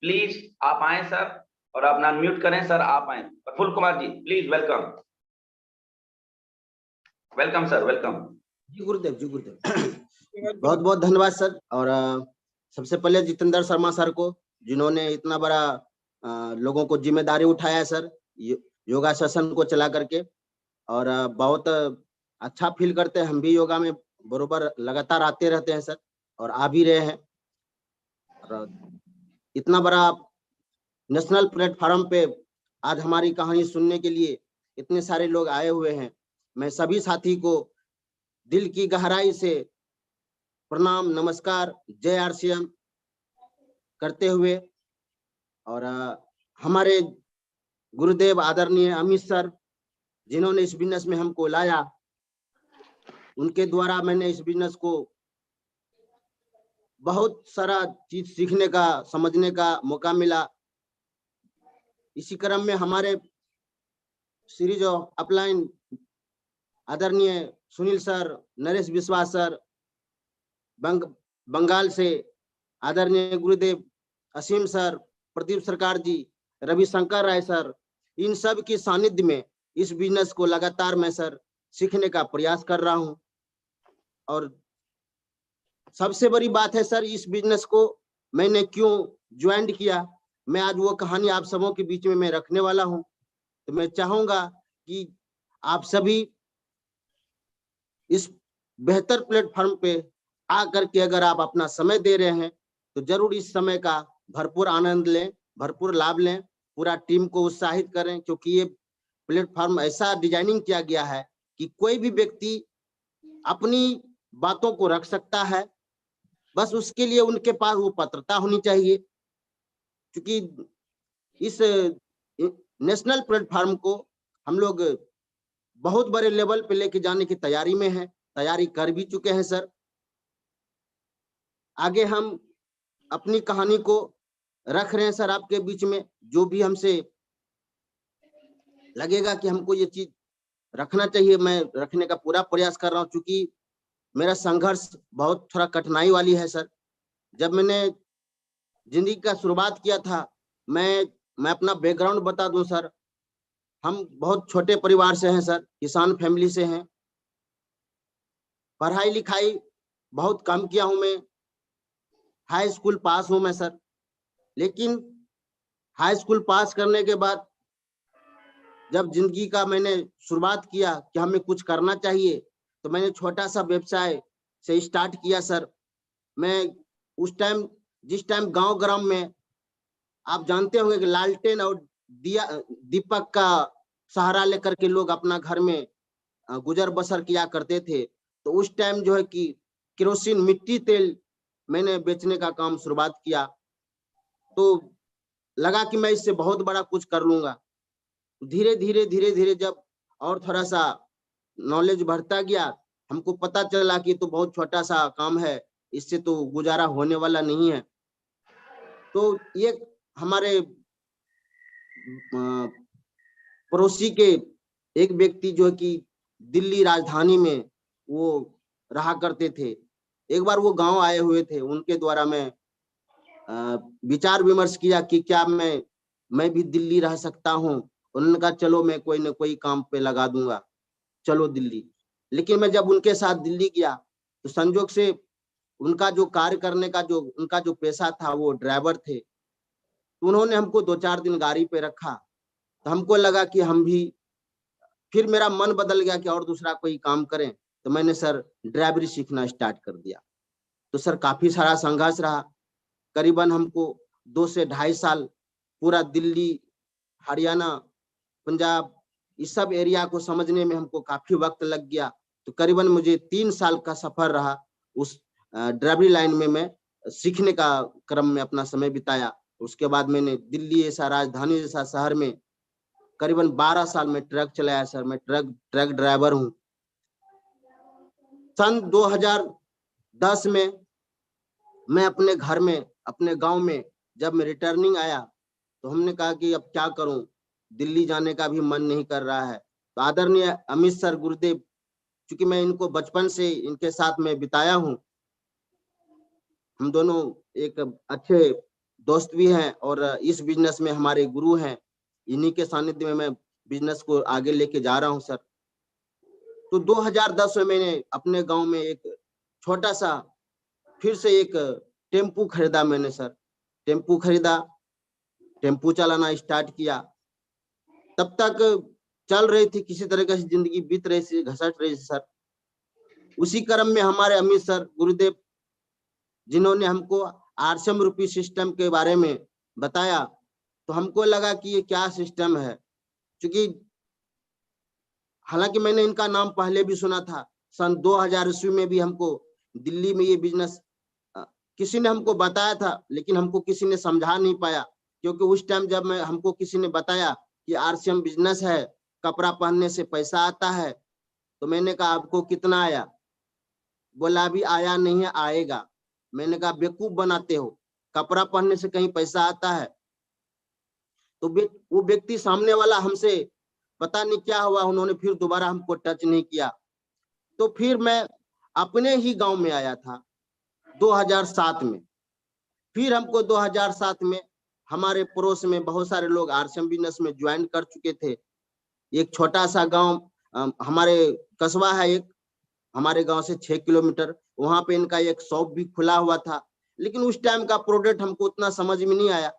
Please आप आए sir और अपना म्यूट करें सर, आप आए। Praful Kumar ji please, welcome. Welcome sir, welcome. जी गुरुदेव, जी गुरुदेव। बहुत बहुत धन्यवाद सर। और सबसे पहले जितेंद्र शर्मा सर को, जिन्होंने इतना बड़ा लोगों को जिम्मेदारी उठाया है सर, योगा सेशन को चला करके। और बहुत अच्छा फील करते हैं। हम भी योगा में बरोबर लगातार आते रहते हैं सर, और आ भी रहे हैं। और इतना बड़ा नेशनल प्लेटफॉर्म पे आज हमारी कहानी सुनने के लिए इतने सारे लोग आए हुए हैं। मैं सभी साथी को दिल की गहराई से प्रणाम, नमस्कार, जय आरसीएम करते हुए, और हमारे गुरुदेव आदरणीय अमित सर, जिन्होंने इस बिजनेस में हमको लाया, उनके द्वारा मैंने इस बिजनेस को बहुत सारा चीज सीखने का, समझने का मौका मिला। इसी क्रम में हमारे सीरीज ऑफ अपलाइन आदरणीय सुनील सर, नरेश विश्वास सर, बंगाल से आदरणीय गुरुदेव असीम सर, प्रदीप सरकार जी, रविशंकर राय सर, इन सब की सानिध्य में इस बिजनेस को लगातार मैं सर सीखने का प्रयास कर रहा हूं। और सबसे बड़ी बात है सर, इस बिजनेस को मैंने क्यों ज्वाइन किया, मैं आज वो कहानी आप सबों के बीच में मैं रखने वाला हूं। तो मैं चाहूंगा कि आप सभी इस बेहतर प्लेटफॉर्म पे आकर के अगर आप अपना समय दे रहे हैं तो जरूर इस समय का भरपूर आनंद लें, भरपूर लाभ लें, पूरा टीम को उत्साहित करें, क्योंकि ये प्लेटफॉर्म ऐसा डिजाइनिंग किया गया है कि कोई भी व्यक्ति अपनी बातों को रख सकता है, बस उसके लिए उनके पास वो पात्रता होनी चाहिए। क्योंकि इस नेशनल प्लेटफॉर्म को हम लोग बहुत बड़े लेवल पे लेके जाने की तैयारी में है, तैयारी कर भी चुके हैं सर। आगे हम अपनी कहानी को रख रहे हैं सर आपके बीच में। जो भी हमसे लगेगा कि हमको ये चीज रखना चाहिए, मैं रखने का पूरा प्रयास कर रहा हूँ। क्योंकि मेरा संघर्ष बहुत थोड़ा कठिनाई वाली है सर। जब मैंने जिंदगी का शुरुआत किया था, मैं अपना बैकग्राउंड बता दूं सर, हम बहुत छोटे परिवार से हैं सर, किसान फैमिली से हैं। पढ़ाई लिखाई बहुत कम किया हूं मैं, हाई स्कूल पास हूं मैं सर। लेकिन हाई स्कूल पास करने के बाद जब जिंदगी का मैंने शुरुआत किया कि हमें कुछ करना चाहिए, तो मैंने छोटा सा व्यवसाय से स्टार्ट किया सर। मैं उस टाइम, जिस टाइम गांव ग्राम में आप जानते होंगे कि लालटेन और दीपक का सहारा लेकर के लोग अपना घर में गुजर बसर किया करते थे, तो उस टाइम जो है कि केरोसिन मिट्टी तेल मैंने बेचने का काम शुरुआत किया। तो लगा कि मैं इससे बहुत बड़ा कुछ कर लूंगा। धीरे धीरे जब और थोड़ा सा नॉलेज बढ़ता गया, हमको पता चला कि तो बहुत छोटा सा काम है, इससे तो गुजारा होने वाला नहीं है। तो ये हमारे पड़ोसी के एक व्यक्ति जो है कि दिल्ली राजधानी में वो रहा करते थे, एक बार वो गांव आए हुए थे, उनके द्वारा मैं विचार विमर्श किया कि क्या मैं भी दिल्ली रह सकता हूँ। उन्होंने कहा चलो मैं कोई न कोई काम पे लगा दूंगा, चलो दिल्ली। लेकिन मैं जब उनके साथ दिल्ली गया तो संजोग से उनका जो कार्य करने का जो उनका जो पेशा था, वो ड्राइवर थे। तो उन्होंने हमको 2-4 दिन गाड़ी पे रखा, तो हमको लगा कि हम भी, फिर मेरा मन बदल गया कि और दूसरा कोई काम करें। तो मैंने सर ड्राइवरी सीखना स्टार्ट कर दिया। तो सर काफी सारा संघर्ष रहा, करीबन हमको 2 से 2.5 साल पूरा दिल्ली, हरियाणा, पंजाब इस सब एरिया को समझने में हमको काफी वक्त लग गया। तो करीबन मुझे 3 साल का सफर रहा उस ड्राइवरी लाइन में। मैं सीखने का क्रम में अपना समय बिताया। उसके बाद मैंने दिल्ली जैसा राजधानी जैसा शहर में करीबन 12 साल में ट्रक चलाया सर। मैं ट्रक ड्राइवर हूँ। सन 2010 में मैं अपने घर में, अपने गांव में जब मैं रिटर्निंग आया, तो हमने कहा कि अब क्या करूं, दिल्ली जाने का भी मन नहीं कर रहा है। तो आदरणीय अमित सर, गुरुदेव, क्योंकि मैं इनको बचपन से इनके साथ में बिताया हूं, हम दोनों एक अच्छे दोस्त भी हैं और इस बिजनेस में हमारे गुरु हैं। इन्हीं के सानिध्य में मैं बिजनेस को आगे लेके जा रहा हूं सर। तो 2010 में मैंने अपने गांव में एक छोटा सा फिर से एक टेम्पू खरीदा मैंने सर। टेम्पू खरीदा, टेम्पू चलाना स्टार्ट किया। तब तक चल रही थी, किसी तरीके से जिंदगी बीत रही थी, घसट रही थी सर। उसी क्रम में हमारे अमित सर गुरुदेव, जिन्होंने हमको आरसीएम रूपी सिस्टम के बारे में बताया, तो हमको लगा कि ये क्या सिस्टम है। क्योंकि हालांकि मैंने इनका नाम पहले भी सुना था, सन 2000 ईस्वी में भी हमको दिल्ली में ये बिजनेस किसी ने हमको बताया था, लेकिन हमको किसी ने समझा नहीं पाया। क्योंकि उस टाइम जब मैं हमको किसी ने बताया कि आरसीएम बिजनेस है, कपड़ा पहनने से पैसा आता है, तो मैंने कहा आपको कितना आया? बोला अभी आया नहीं है, आएगा। मैंने कहा बेवकूफ बनाते हो, कपड़ा पहनने से कहीं पैसा आता है? तो वो व्यक्ति सामने वाला हमसे पता नहीं क्या हुआ, उन्होंने फिर दोबारा हमको टच नहीं किया। तो फिर मैं अपने ही गांव में आया था 2007 में। फिर हमको 2007 में हमारे पड़ोस में बहुत सारे लोग आरसीएम बिजनेस में ज्वाइन कर चुके थे। एक छोटा सा गांव हमारे कस्बा है एक, हमारे गांव से 6 किलोमीटर, वहां पे इनका एक शॉप भी खुला हुआ था। लेकिन उस टाइम का प्रोडक्ट हमको उतना समझ में नहीं आया।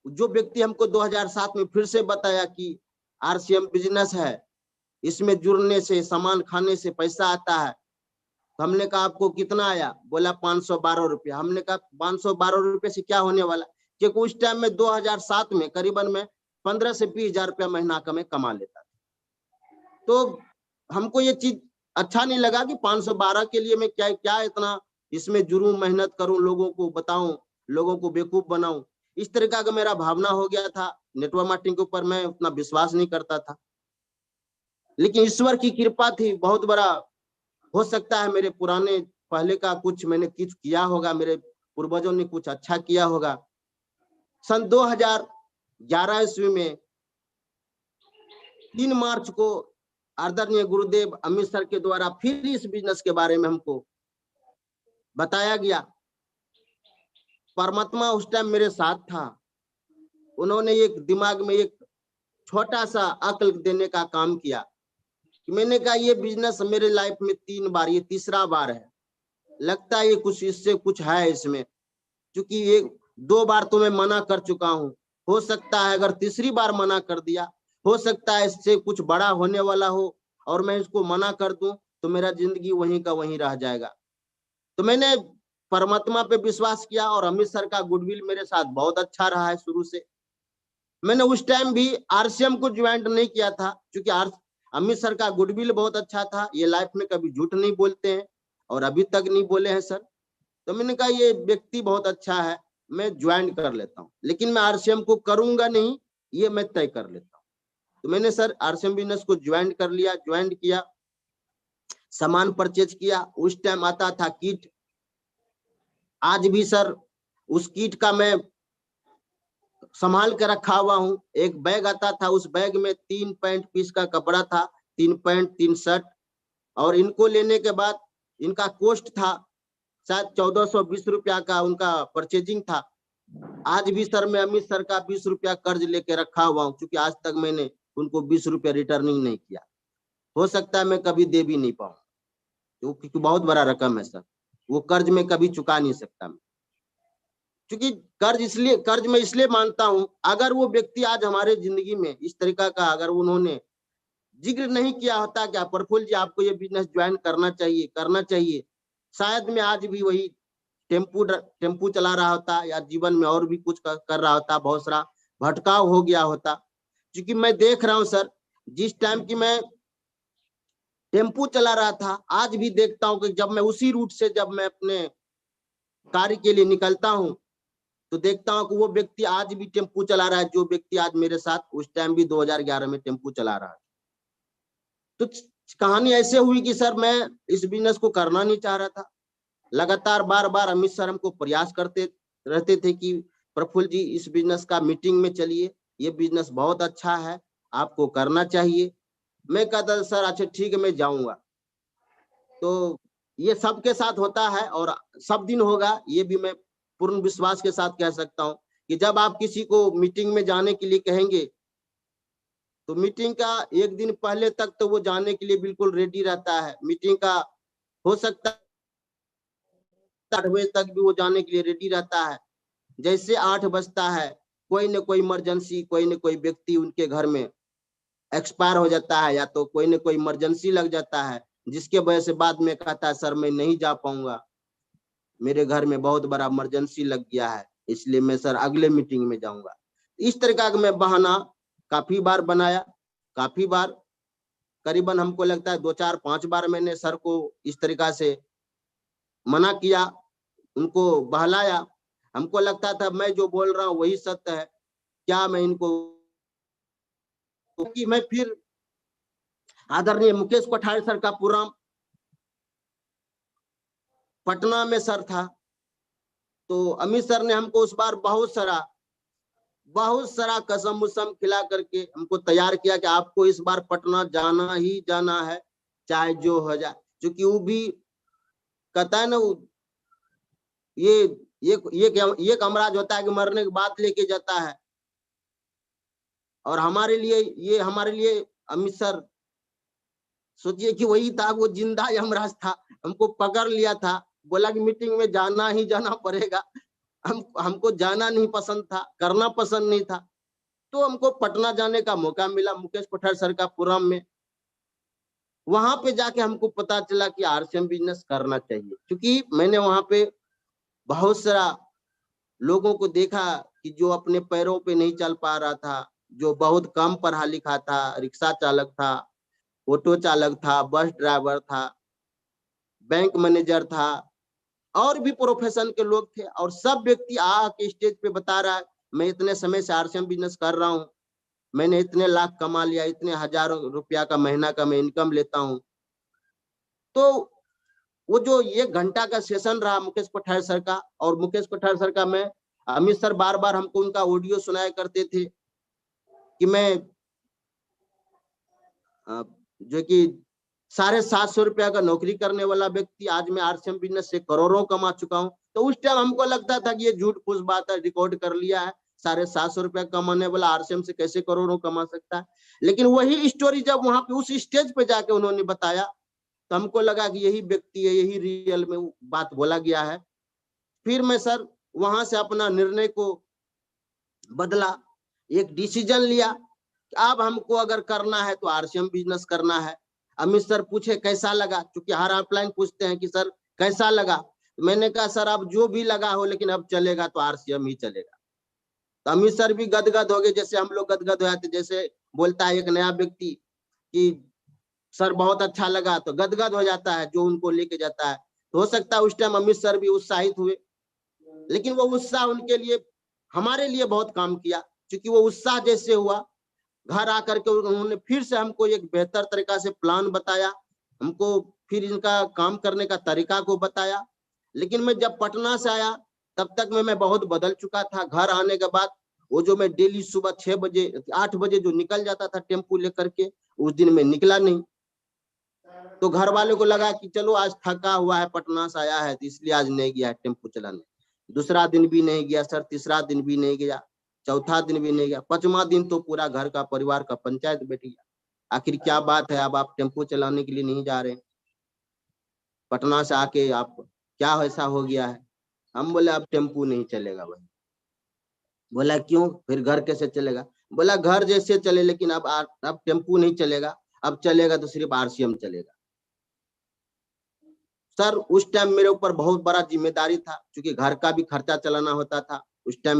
जो व्यक्ति हमको 2007 में फिर से बताया कि आरसीएम बिजनेस है, इसमें जुड़ने से, सामान खाने से पैसा आता है, तो हमने कहा आपको कितना आया? बोला 512 रुपया। हमने कहा 512 रुपये से क्या होने वाला? क्योंकि उस टाइम में 2007 में करीबन में 15 से 20 हजार रुपया महीना का मैं कमा लेता था। तो हमको ये चीज अच्छा नहीं लगा कि 512 के लिए मैं क्या इतना इसमें जुड़ूं, मेहनत करूं, लोगों को बताऊं, लोगों को बेवकूफ बनाऊं। इस तरीका का मेरा भावना हो गया था। नेटवर्क मार्केटिंग के ऊपर मैं उतना विश्वास नहीं करता था। लेकिन ईश्वर की कृपा थी, बहुत बड़ा। हो सकता है मेरे पुराने पहले का कुछ मैंने कुछ किया होगा, मेरे पूर्वजों ने कुछ अच्छा किया होगा। सन 2011 ईस्वी में 3 मार्च को आदरणीय गुरुदेव अमित सर के द्वारा फिर इस बिजनेस के बारे में हमको बताया गया। परमात्मा उस टाइम मेरे साथ था। उन्होंने एक दिमाग में एक छोटा सा अक्ल देने का काम किया। मैंने कहा ये बिजनेस मेरे लाइफ में 3 बार, ये तीसरा बार है। लगता है ये कुछ इससे कुछ है इसमें, क्योंकि ये 2 बार तो मैं मना कर चुका हूँ। हो सकता है अगर तीसरी बार मना कर दिया, हो सकता है इससे कुछ बड़ा होने वाला हो और मैं इसको मना कर दूं तो मेरा जिंदगी वहीं का वहीं रह जाएगा। तो मैंने परमात्मा पे विश्वास किया और अमित सर का गुडविल मेरे साथ बहुत अच्छा रहा है शुरू से। मैंने उस टाइम भी आरसीएम को ज्वाइन नहीं किया था, क्योंकि अमित सर का गुडविल बहुत अच्छा था। ये लाइफ में कभी झूठ नहीं बोलते हैं और अभी तक नहीं बोले हैं सर। तो मैंने कहा ये व्यक्ति बहुत अच्छा है, मैं ज्वाइन कर लेता हूँ, लेकिन मैं आरसीएम को करूंगा नहीं, ये मैं तय कर लेता हूँ। तो मैंने सर आरसीएम बिजनेस को ज्वाइन कर लिया, ज्वाइन किया, सामान परचेज किया। उस टाइम आता था किट। आज भी सर उस किट का मैं संभाल के रखा हुआ हूँ। एक बैग आता था, उस बैग में 3 पैंट पीस का कपड़ा था, 3 पैंट 3 शर्ट। और इनको लेने के बाद इनका कॉस्ट था शायद 1420 रुपया का, उनका परचेजिंग था। आज भी सर मैं अमित सर का 20 रुपया कर्ज लेके रखा हुआ हूँ, क्योंकि आज तक मैंने उनको 20 रुपया रिटर्निंग नहीं किया। हो सकता है मैं कभी दे भी नहीं पाऊँ, क्योंकि बहुत बड़ा रकम है सर, वो कर्ज में कभी चुका नहीं सकता मैं। क्योंकि कर्ज मैं इसलिए मानता हूं, अगर वो व्यक्ति आज हमारे जिंदगी में इस तरीका का अगर उन्होंने जिक्र नहीं किया होता क्या प्रफुल्ल जी आपको ये बिजनेस ज्वाइन करना चाहिए, शायद मैं आज भी वही टेम्पू चला रहा होता, या जीवन में और भी कुछ कर रहा होता, बहुत सारा भटकाव हो गया होता। क्योंकि मैं देख रहा हूं सर, जिस टाइम की मैं टेम्पू चला रहा था, आज भी देखता हूं कि जब मैं उसी रूट से जब मैं अपने कार्य के लिए निकलता हूं, तो देखता हूं कि वो व्यक्ति आज भी टेम्पू चला रहा है, जो व्यक्ति आज मेरे साथ उस टाइम भी 2011 में टेम्पू चला रहा है। तो कहानी ऐसे हुई कि सर मैं इस बिजनेस को करना नहीं चाह रहा था। लगातार बार बार अमित सर हमको प्रयास करते रहते थे कि प्रफुल्ल जी इस बिजनेस का मीटिंग में चलिए, ये बिजनेस बहुत अच्छा है, आपको करना चाहिए। मैं कहता सर अच्छा ठीक है मैं जाऊंगा। तो ये सबके साथ होता है और सब दिन होगा, ये भी मैं पूर्ण विश्वास के साथ कह सकता हूं कि जब आप किसी को मीटिंग में जाने के लिए कहेंगे तो मीटिंग का एक दिन पहले तक तो वो जाने के लिए बिल्कुल रेडी रहता है। मीटिंग का हो सकता है 8 बजे तक भी वो जाने के लिए रेडी रहता है। जैसे 8 बजता है, कोई न कोई इमरजेंसी, कोई न कोई व्यक्ति उनके घर में एक्सपायर हो जाता है, या तो कोई न कोई इमरजेंसी लग जाता है, जिसके वजह से बाद में कहता है सर मैं नहीं जा पाऊंगा, मेरे घर में बहुत बड़ा इमरजेंसी लग गया है, इसलिए मैं सर अगले मीटिंग में जाऊंगा। इस तरह का मैं बहाना काफी बार बनाया, काफी बार, करीबन हमको लगता है 2, 4, 5 बार मैंने सर को इस तरीका से मना किया, उनको बहलाया। हमको लगता था मैं जो बोल रहा हूँ वही सत्य है, क्या मैं इनको कि मैं फिर आदरणीय मुकेश कोठारी सर का प्रोग्राम पटना में सर था, तो अमित सर ने हमको उस बार बहुत सारा कसम उसम खिला करके हमको तैयार किया कि आपको इस बार पटना जाना ही जाना है, चाहे जो हो जाए। क्योंकि वो भी कहता है ना, ये कमराज होता है कि मरने के बाद लेके जाता है, और हमारे लिए अमित सर सोचिए कि वही था, वो जिंदा यमराज था, हमको पकड़ लिया था, बोला कि मीटिंग में जाना ही जाना पड़ेगा। हमको जाना नहीं पसंद था, करना पसंद नहीं था, तो हमको पटना जाने का मौका मिला मुकेश कोठारी सर का प्रोग्राम में। वहां पे जाके हमको पता चला कि आरसीएम बिजनेस करना चाहिए, क्योंकि मैंने वहां पे बहुत सारा लोगों को देखा कि जो अपने पैरों पे नहीं चल पा रहा था, जो बहुत कम पढ़ा लिखा था, रिक्शा चालक था, ऑटो चालक था, बस ड्राइवर था, बैंक मैनेजर था, और भी प्रोफेशन के लोग थे, और सब व्यक्ति आके स्टेज पे बता रहा है मैं इतने समय से आरसीएम बिजनेस कर रहा हूँ, मैंने इतने लाख कमा लिया, इतने हजारों रुपया का महीना का मैं इनकम लेता हूँ। तो वो जो 1 घंटा का सेशन रहा मुकेश कोठारी सर का, और मुकेश कोठारी सर का मैं, अमित सर बार बार हमको उनका ऑडियो सुनाया करते थे कि मैं जो कि 750 रुपया का नौकरी करने वाला व्यक्ति आज मैं आरसीएम बिजनेस से करोड़ों कमा चुका हूं। तो उस टाइम हमको लगता था कि ये झूठ फूस बात है, रिकॉर्ड कर लिया है, 750 रुपया कमाने वाला आरसीएम से कैसे करोड़ों कमा सकता है। लेकिन वही स्टोरी जब वहां पे उस स्टेज पे जाके उन्होंने बताया, तो हमको लगा कि यही व्यक्ति है, यही रियल में बात बोला गया है। फिर मैं सर वहां से अपना निर्णय को बदला, एक डिसीजन लिया, अब हमको अगर करना है तो आरसीएम बिजनेस करना है। अमित सर पूछे कैसा लगा, क्योंकि हर हेल्पलाइन पूछते हैं कि सर कैसा लगा, मैंने कहा सर अब जो भी लगा हो, लेकिन अब चलेगा तो आरसीएम ही चलेगा। तो अमित सर भी गदगद हो गए, जैसे हम लोग गदगद हो जाते, जैसे बोलता है एक नया व्यक्ति कि सर बहुत अच्छा लगा, तो गदगद हो जाता है जो उनको लेके जाता है। तो हो सकता है उस टाइम अमित सर भी उत्साहित हुए, लेकिन वो उत्साह उनके लिए, हमारे लिए बहुत काम किया, क्योंकि वो उत्साह जैसे हुआ, घर आकर के उन्होंने फिर से हमको एक बेहतर तरीका से प्लान बताया, हमको फिर इनका काम करने का तरीका को बताया। लेकिन मैं जब पटना से आया तब तक मैं बहुत बदल चुका था। घर आने के बाद वो जो मैं डेली सुबह 6 बजे 8 बजे जो निकल जाता था टेम्पू लेकर के, उस दिन मैं निकला नहीं। तो घर वालों को लगा कि चलो आज थका हुआ है, पटना से आया है, तो इसलिए आज नहीं गया टेम्पू चलाने। दूसरा दिन भी नहीं गया सर, तीसरा दिन भी नहीं गया, चौथा दिन भी नहीं गया, 5वां दिन तो पूरा घर का परिवार का पंचायत बैठ गया, आखिर क्या बात है, अब आप टेम्पो चलाने के लिए नहीं जा रहे, पटना से आके आप क्या ऐसा हो गया है। हम बोले अब टेम्पू नहीं चलेगा भाई। बोला क्यों, फिर घर कैसे चलेगा। बोला घर जैसे चले, लेकिन अब टेम्पू नहीं चलेगा, अब चलेगा तो सिर्फ आरसीएम चलेगा। सर उस टाइम मेरे ऊपर बहुत बड़ा जिम्मेदारी था, क्योंकि घर का भी खर्चा चलाना होता था। उस टाइम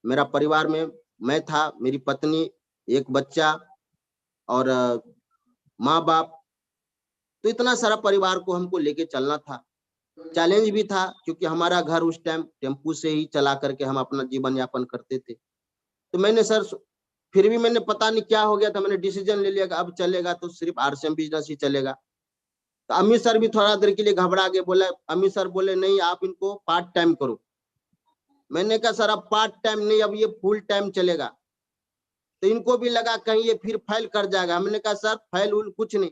मेरा परिवार में मैं था, मेरी पत्नी, एक बच्चा और माँ बाप, तो इतना सारा परिवार को हमको लेके चलना था। चैलेंज भी था, क्योंकि हमारा घर उस टाइम टेम्पू से ही चला करके हम अपना जीवन यापन करते थे। तो मैंने सर फिर भी मैंने पता नहीं क्या हो गया था, मैंने डिसीजन ले लिया कि अब चलेगा तो सिर्फ आरसीएम बिजनेस ही चलेगा। तो अमित सर भी थोड़ा देर के लिए घबरा गए, बोला, अमित सर बोले नहीं आप इनको पार्ट टाइम करो। मैंने कहा सर अब पार्ट टाइम नहीं, अब ये फुल टाइम चलेगा। तो इनको भी लगा कहीं ये फिर फेल कर जाएगा। हमने कहा सर फेल उल कुछ नहीं,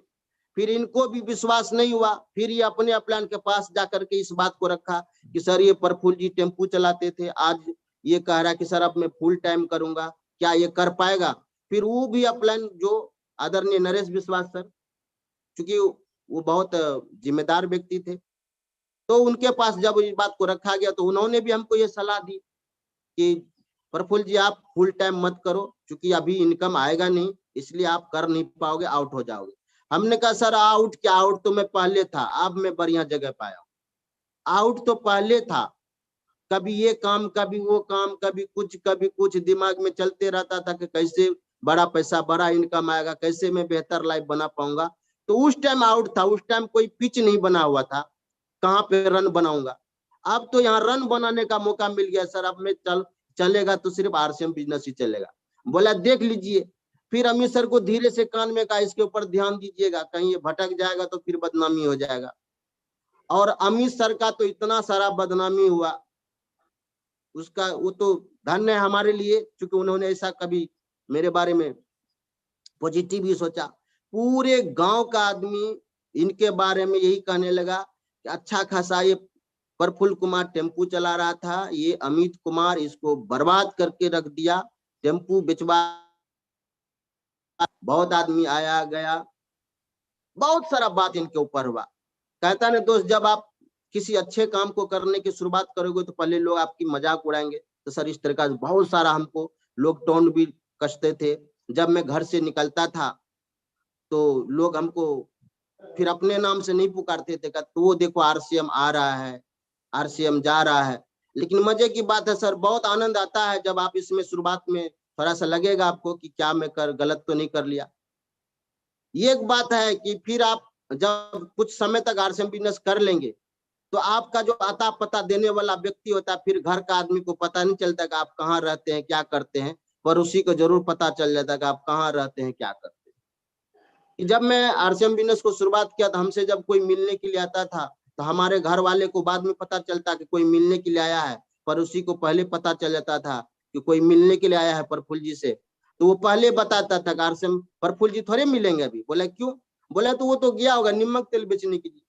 फिर इनको भी विश्वास नहीं हुआ, फिर ये अपने अपलाइन के पास जाकर के इस बात को रखा कि सर ये प्रफुल्ल जी टेम्पू चलाते थे, आज ये कह रहा है कि सर अब मैं फुल टाइम करूंगा, क्या ये कर पाएगा? फिर वो भी अपलाइन जो आदरणीय नरेश विश्वास सर, क्योंकि वो बहुत जिम्मेदार व्यक्ति थे, तो उनके पास जब इस बात को रखा गया तो उन्होंने भी हमको ये सलाह दी कि प्रफुल्ल जी आप फुल टाइम मत करो, क्योंकि अभी इनकम आएगा नहीं, इसलिए आप कर नहीं पाओगे, आउट हो जाओगे। हमने कहा सर आउट क्या, आउट तो मैं पहले था, अब मैं बढ़िया जगह पाया हूँ। आउट तो पहले था, कभी ये काम कभी वो काम, कभी कुछ दिमाग में चलते रहता था कि कैसे बड़ा पैसा बड़ा इनकम आएगा, कैसे मैं बेहतर लाइफ बना पाऊंगा। तो उस टाइम आउट था, उस टाइम कोई पिच नहीं बना हुआ था, कहाँ पे रन बनाऊंगा। अब तो यहाँ रन बनाने का मौका मिल गया सर, अब मैं चलेगा तो सिर्फ आरसीएम बिजनेस ही चलेगा। बोला देख लीजिए। फिर अमित सर को धीरे से कान में कहा इसके ऊपर ध्यान दीजिएगा, कहीं ये भटक जाएगा तो फिर बदनामी हो जाएगा। और अमित सर का तो इतना सारा बदनामी हुआ, उसका वो तो धन्य है हमारे लिए, क्योंकि उन्होंने ऐसा कभी मेरे बारे में पॉजिटिव ही सोचा। पूरे गांव का आदमी इनके बारे में यही कहने लगा कि अच्छा खासा ये प्रफुल्ल कुमार टेम्पू चला रहा था, ये अमित कुमार इसको बर्बाद करके रख दिया, टेम्पू बेचवा। बहुत आदमी आया गया, बहुत सारा बात इनके ऊपर हुआ। कहता ना दोस्त, जब आप किसी अच्छे काम को करने की शुरुआत करोगे तो पहले लोग आपकी मजाक उड़ाएंगे। तो सर इस तरह का बहुत सारा हमको लोग टोन भी कसते थे। जब मैं घर से निकलता था तो लोग हमको फिर अपने नाम से नहीं पुकारते थे, तो वो देखो आरसीएम आ रहा है, आरसीएम जा रहा है। लेकिन मजे की बात है सर, बहुत आनंद आता है जब आप इसमें शुरुआत में थोड़ा सा लगेगा आपको कि क्या मैं गलत तो नहीं कर लिया। ये एक बात है कि फिर आप जब कुछ समय तक आरसीएम बिजनेस कर लेंगे तो आपका जो आता पता देने वाला व्यक्ति होता है, फिर घर का आदमी को पता नहीं चलता कि आप कहाँ रहते हैं, क्या करते हैं, पर उसी को जरूर पता चल जाता है कि आप कहाँ रहते हैं, क्या करते हैं। जब मैं आरसीएम बिजनेस को शुरुआत किया तो हमसे जब कोई मिलने के लिए आता था तो हमारे घर वाले को बाद में पता चलता कि कोई मिलने के लिए आया है, पर उसी को पहले पता चल जाता था कि कोई मिलने के लिए आया है प्रफुल्ल जी से। तो वो पहले बताता था कि आरसीएम प्रफुल्ल जी थोड़े मिलेंगे अभी। बोला क्यों? बोला तो वो तो गया होगा नमक तेल बेचने के लिए,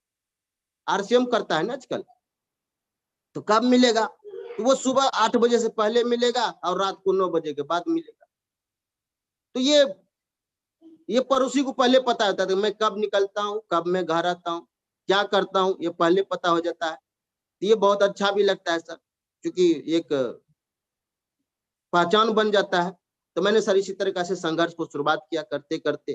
आरसीएम करता है ना आजकल, तो कब मिलेगा? तो वो सुबह 8 बजे से पहले मिलेगा और रात को 9 बजे के बाद मिलेगा। तो ये पड़ोसी को पहले पता होता था मैं कब निकलता हूँ, कब मैं घर आता हूँ, क्या करता हूँ, ये पहले पता हो जाता है। तो ये बहुत अच्छा भी लगता है सर, क्योंकि एक पहचान बन जाता है। तो मैंने सर इसी तरीके से संघर्ष को शुरुआत किया करते करते।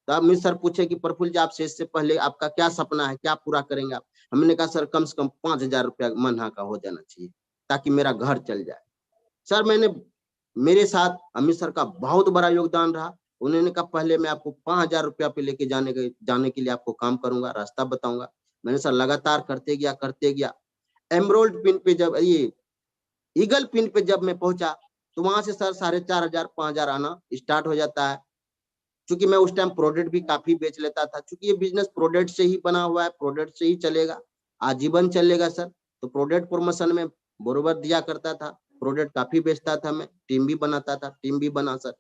तो अब मुझे सर पूछे कि प्रफुल्ल जी आपसे इससे पहले आपका क्या सपना है, क्या पूरा करेंगे आप? हमने कहा सर कम से कम 5,000 रुपया महीना का हो जाना चाहिए ताकि मेरा घर चल जाए। सर मेरे साथ अमित सर का बहुत बड़ा योगदान रहा। उन्होंने कहा पहले मैं आपको 5,000 रुपया पे लेके जाने के लिए आपको काम करूंगा, रास्ता बताऊंगा। मैंने सर लगातार करते गया। एमरोल्ड पिन पे जब ये ईगल पिन पे जब मैं पहुंचा तो वहां से सर 4,500 5,000 आना स्टार्ट हो जाता है। क्योंकि मैं उस टाइम प्रोडक्ट भी काफी बेच लेता था, क्योंकि ये बिजनेस प्रोडक्ट से ही बना हुआ है, प्रोडक्ट से ही चलेगा, आजीवन चलेगा सर। तो प्रोडक्ट प्रमोशन में बरोबर दिया करता था, प्रोडक्ट काफी बेचता था मैं, टीम भी बनाता था, टीम भी बना सर।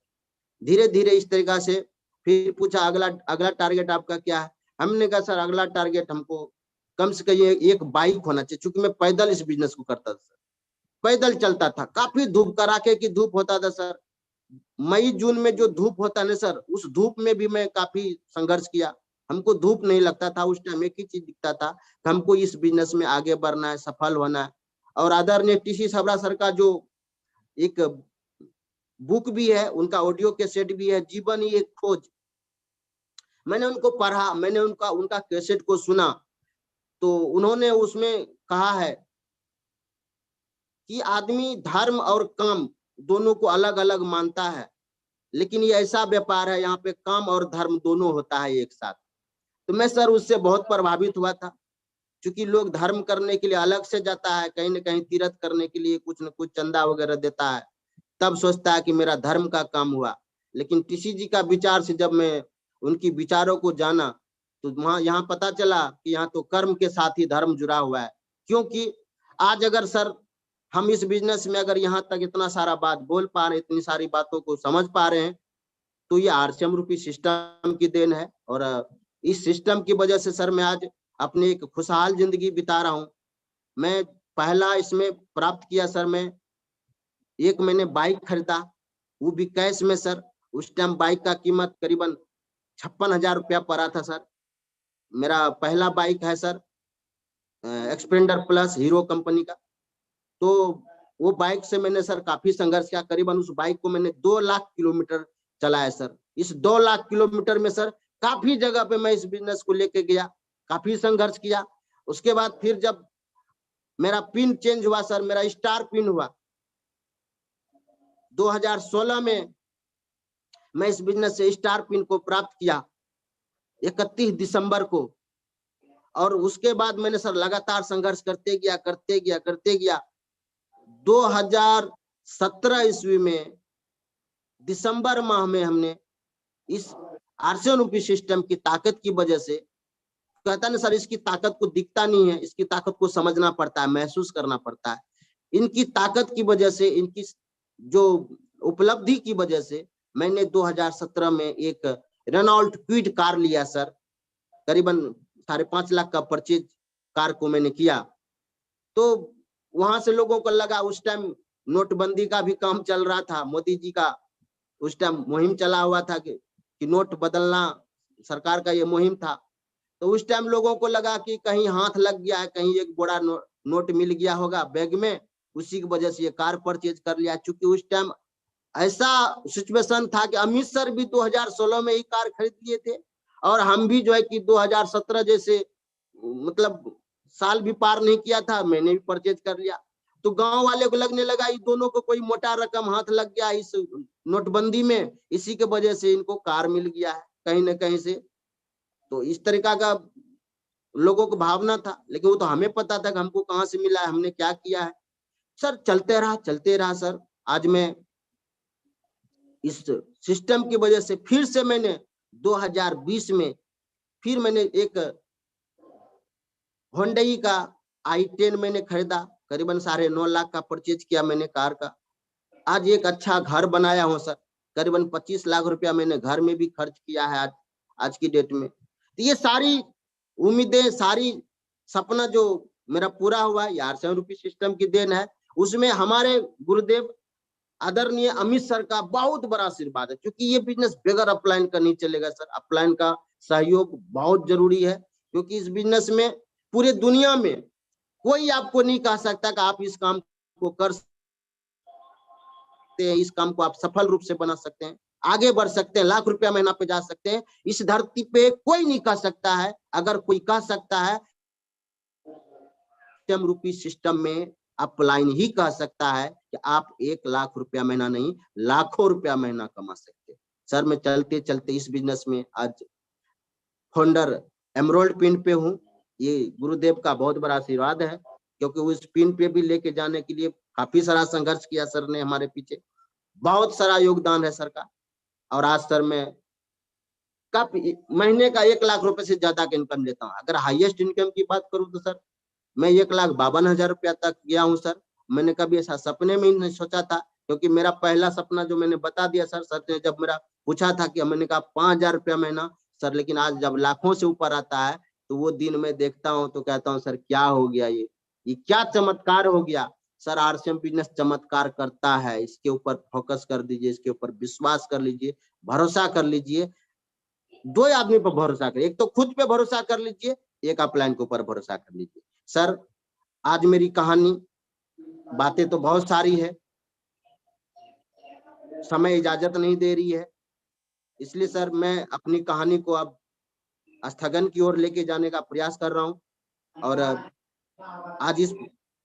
धीरे धीरे इस तरीका से फिर पूछा अगला टारगेट आपका क्या है? हमने कहा सर अगला टारगेट हमको कम से कम एक बाइक होना चाहिए, क्योंकि मैं पैदल इस बिजनेस को करता था सर, पैदल चलता था, काफी धूप कड़ाके की धूप होता था सर। मई जून में जो धूप होता है ना सर, उस धूप में भी मैं काफी संघर्ष किया। हमको धूप नहीं लगता था उस टाइम, एक ही चीज दिखता था कि हमको इस बिजनेस में आगे बढ़ना है, सफल होना है। और आदरणीय टीसी सबरा सर का जो एक बुक भी है, उनका ऑडियो कैसेट भी है, जीवन ही एक खोज, मैंने उनको पढ़ा, मैंने उनका कैसेट को सुना। तो उन्होंने उसमें कहा है कि आदमी धर्म और काम दोनों को अलग अलग मानता है, लेकिन ये ऐसा व्यापार है यहाँ पे काम और धर्म दोनों होता है एक साथ। तो मैं सर उससे बहुत प्रभावित हुआ था, क्योंकि लोग धर्म करने के लिए अलग से जाता है, कहीं न कहीं तीर्थ करने के लिए कुछ न कुछ चंदा वगैरह देता है, तब सोचता है कि मेरा धर्म का काम हुआ। लेकिन टीसी जी का विचार से जब मैं उनकी विचारों को जाना तो वहां यहाँ पता चला कि यहाँ तो कर्म के साथ ही धर्म जुड़ा हुआ है। क्योंकि आज अगर सर हम इस बिजनेस में अगर यहाँ तक इतना सारा बात बोल पा रहे हैं, इतनी सारी बातों को समझ पा रहे हैं, तो ये आरसीएम रूपी सिस्टम की देन है। और इस सिस्टम की वजह से सर मैं आज अपनी एक खुशहाल जिंदगी बिता रहा हूँ। मैं पहला इसमें प्राप्त किया सर, मैंने बाइक खरीदा, वो भी कैश में सर। उस टाइम बाइक का कीमत करीबन 56,000 रुपया पड़ा था सर। मेरा पहला बाइक है sir expander plus hero company का। तो वो बाइक से मैंने सर काफी संघर्ष किया। करीबन उस बाइक को मैंने 2 लाख किलोमीटर चलाया सर। इस 2 लाख किलोमीटर में सर काफी जगह पे मैं इस बिजनेस को लेके गया, काफी संघर्ष किया। उसके बाद फिर जब मेरा पिन चेंज हुआ सर, मेरा स्टार पिन हुआ 2016 में, मैं इस बिजनेस से स्टार पिन को प्राप्त किया 31 दिसंबर को। और उसके बाद मैंने सर लगातार संघर्ष करते गया। 2017 ईस्वी में दिसंबर माह में हमने इस आरसीएन सिस्टम की ताकत की वजह से, कहता ना सर इसकी ताकत को दिखता नहीं है, इसकी ताकत को समझना पड़ता है, महसूस करना पड़ता है। इनकी ताकत की वजह से, इनकी जो उपलब्धि की वजह से मैंने 2017 में एक रेनॉल्ट क्विड कार लिया सर। करीबन 5.5 लाख का परचेज कार को मैंने किया। तो वहां से लोगों को लगा, उस टाइम नोटबंदी का भी काम चल रहा था, मोदी जी का उस टाइम मुहिम चला हुआ था कि नोट बदलना, सरकार का ये मुहिम था। तो उस टाइम लोगों को लगा कि कहीं हाथ लग गया है, कहीं एक बड़ा नोट मिल गया होगा बैग में, उसी की वजह से ये कार परचेज कर लिया। चूंकि उस टाइम ऐसा सिचुएशन था कि अमित सर भी 2016 में ही कार खरीद लिए थे, और हम भी जो है कि 2017 जैसे मतलब साल भी पार नहीं किया था, मैंने भी परचेज कर लिया। तो गांव वाले को लगने लगा ये दोनों को कोई मोटा रकम हाथ लग गया इस नोटबंदी में, इसी के वजह से इनको कार मिल गया है कहीं ना कहीं से। तो इस तरीका का लोगों को भावना था, लेकिन वो तो हमें पता था कि हमको कहाँ से मिला है, हमने क्या किया है। सर चलते रहा सर। आज मैं इस सिस्टम की वजह से फिर से मैंने 2020 में फिर मैंने एक होंडई का i10 मैंने खरीदा, करीबन 9.5 लाख का परचेज किया मैंने कार का। आज एक अच्छा घर बनाया हूँ सर, करीबन 25 लाख रुपया मैंने घर में भी खर्च किया है आज की डेट में। तो ये सारी उम्मीदें, सारी सपना जो मेरा पूरा हुआ है, आरसीएन सिस्टम की देन है। उसमें हमारे गुरुदेव आदरणीय अमित सर का बहुत बड़ा आशीर्वाद है, क्योंकि ये बिजनेस बगैर अपलाइन का नहीं चलेगा सर। अपलाइन का सहयोग बहुत जरूरी है, क्योंकि इस बिजनेस में पूरे दुनिया में कोई आपको नहीं कह सकता कि आप इस काम को कर सकते हैं, इस काम को आप सफल रूप से बना सकते हैं, आगे बढ़ सकते हैं, लाख रुपया महीना पे जा सकते हैं। इस धरती पे कोई नहीं कह सकता है। अगर कोई कह सकता है सिस्टम में अपलाइन ही कह सकता है कि आप 1 लाख रुपया महीना नहीं, लाखों रुपया महीना कमा सकते हैं। सर मैं चलते चलते इस बिजनेस में आज फाउंडर एमरोल्ड पिन पे हूँ। ये गुरुदेव का बहुत बड़ा आशीर्वाद है, क्योंकि उस पिन पे भी लेके जाने के लिए काफी सारा संघर्ष किया सर ने हमारे पीछे, बहुत सारा योगदान है सर का। और आज सर मैं काफी महीने का 1 लाख रुपए से ज्यादा का इनकम लेता हूँ। अगर हाईएस्ट इनकम की बात करूँ तो सर मैं 1,52,000 रुपया तक गया हूँ सर। मैंने कभी ऐसा सपने में नहीं सोचा था, क्योंकि मेरा पहला सपना जो मैंने बता दिया सर ने जब मेरा पूछा था कि मैंने कहा 5,000 रुपया महीना सर। लेकिन आज जब लाखों से ऊपर आता है तो वो दिन में देखता हूँ तो कहता हूँ सर क्या हो गया, ये क्या चमत्कार हो गया। सर आरसीएम बिजनेस चमत्कार करता है, इसके ऊपर फोकस कर दीजिए, इसके ऊपर विश्वास कर लीजिए, भरोसा कर लीजिए। 2 आदमी पर भरोसा करिए, एक तो खुद पे भरोसा कर लीजिए, एक अपलाइन के ऊपर भरोसा कर लीजिए। सर आज मेरी कहानी, बातें तो बहुत सारी है, समय इजाजत नहीं दे रही है, इसलिए सर मैं अपनी कहानी को अब स्थगन की ओर लेके जाने का प्रयास कर रहा हूं। और आज इस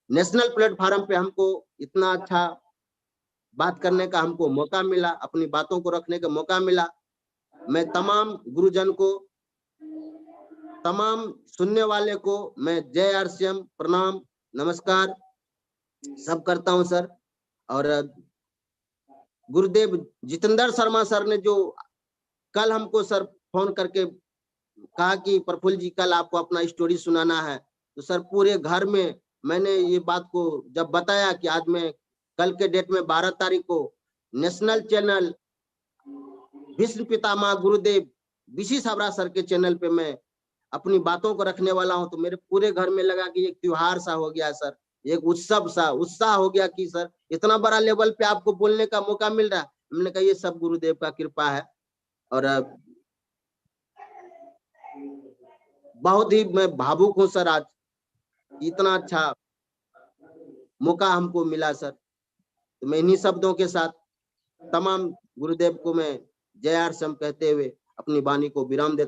नेशनल प्लेटफॉर्म पे हमको इतना अच्छा बात करने का हमको मौका मिला, अपनी बातों को रखने का मौका मिला। मैं तमाम गुरुजन को, तमाम सुनने वाले को मैं जय आरसीएम, प्रणाम, नमस्कार सब करता हूं सर। और गुरुदेव जितेंद्र शर्मा सर ने जो कल हमको सर फोन करके कहा कि प्रफुल्ल जी कल आपको अपना स्टोरी सुनाना है, तो सर पूरे घर में मैंने ये बात को जब बताया कि आज मैं कल के डेट में 12 तारीख को नेशनल चैनल भीष्म पितामह गुरुदेव बीसी साबरा सर के चैनल पे मैं अपनी बातों को रखने वाला हूं, तो मेरे पूरे घर में लगा कि एक त्योहार सा हो गया सर, एक उत्साह हो गया कि सर इतना बड़ा लेवल पे आपको बोलने का मौका मिल रहा है। हमने कहा ये सब गुरुदेव का कृपा है। और बहुत ही मैं भावुक हूं सर, आज इतना अच्छा मौका हमको मिला सर। तो मैं इन्हीं शब्दों के साथ तमाम गुरुदेव को मैं जय आर सम कहते हुए अपनी वाणी को विराम देता